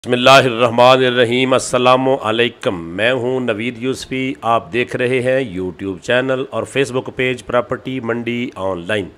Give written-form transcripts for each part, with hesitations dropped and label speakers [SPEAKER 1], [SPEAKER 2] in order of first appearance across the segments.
[SPEAKER 1] बिस्मिल्लाहिर्रहमानिर्रहीम अस्सलामु अलैकुम। मैं हूं नवीद यूसुफी। आप देख रहे हैं यूट्यूब चैनल और फेसबुक पेज प्रॉपर्टी मंडी ऑनलाइन।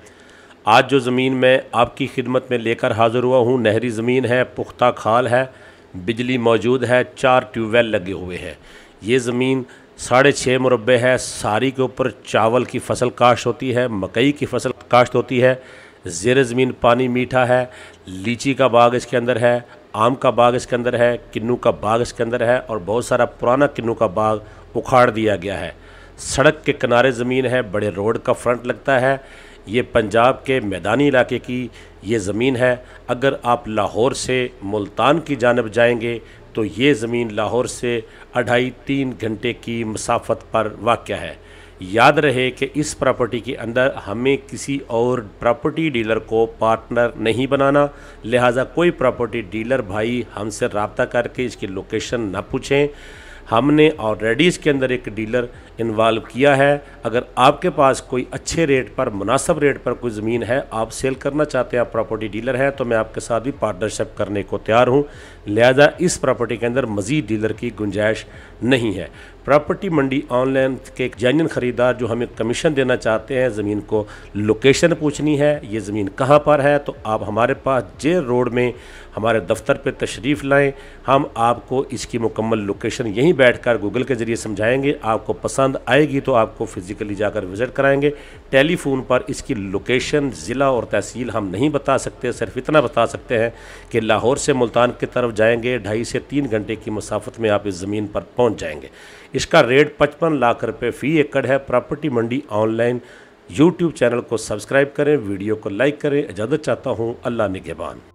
[SPEAKER 1] आज जो ज़मीन मैं आपकी खिदमत में लेकर हाज़िर हुआ हूं, नहरी ज़मीन है, पुख्ता खाल है, बिजली मौजूद है, 4 ट्यूबवेल लगे हुए हैं। ये ज़मीन 6.5 मुरब्बे है। सारी के ऊपर चावल की फसल काश्त होती है, मकई की फसल काश्त होती है। ज़ेर ज़मीन पानी मीठा है। लीची का बाग इसके अंदर है, आम का बाग इसके अंदर है, किन्नू का बाग इसके अंदर है और बहुत सारा पुराना किन्नू का बाग उखाड़ दिया गया है। सड़क के किनारे ज़मीन है, बड़े रोड का फ्रंट लगता है। ये पंजाब के मैदानी इलाके की ये ज़मीन है। अगर आप लाहौर से मुल्तान की जानब जाएंगे तो ये ज़मीन लाहौर से 2.5-3 घंटे की मसाफत पर वाक़या है। याद रहे कि इस प्रॉपर्टी के अंदर हमें किसी और प्रॉपर्टी डीलर को पार्टनर नहीं बनाना, लिहाजा कोई प्रॉपर्टी डीलर भाई हमसे रब्ता करके इसकी लोकेशन ना पूछें। हमने ऑलरेडी इसके अंदर एक डीलर इन्वॉल्व किया है। अगर आपके पास कोई अच्छे रेट पर, मुनासिब रेट पर कोई ज़मीन है, आप सेल करना चाहते हैं, आप प्रॉपर्टी डीलर हैं, तो मैं आपके साथ भी पार्टनरशिप करने को तैयार हूं। लिहाजा इस प्रॉपर्टी के अंदर मज़ीद डीलर की गुंजाइश नहीं है। प्रॉपर्टी मंडी ऑनलाइन के एक जेन्युइन ख़रीदार जो हमें कमीशन देना चाहते हैं, ज़मीन को लोकेशन पूछनी है, ये ज़मीन कहाँ पर है, तो आप हमारे पास जे रोड में हमारे दफ्तर पे तशरीफ़ लाएं। हम आपको इसकी मुकम्मल लोकेशन यहीं बैठकर गूगल के ज़रिए समझाएंगे। आपको पसंद आएगी तो आपको फ़िज़िकली जाकर विज़िट कराएंगे। टेलीफोन पर इसकी लोकेशन, ज़िला और तहसील हम नहीं बता सकते। सिर्फ इतना बता सकते हैं कि लाहौर से मुल्तान की तरफ जाएंगे, 2.5 से 3 घंटे की मुसाफत में आप इस ज़मीन पर पहुँच जाएंगे। इसका रेट 55 लाख रुपये फ़ी एकड़ है। प्रॉपर्टी मंडी ऑनलाइन यूट्यूब चैनल को सब्सक्राइब करें, वीडियो को लाइक करें। इजाज़त चाहता हूँ। अल्लाह निगहबान।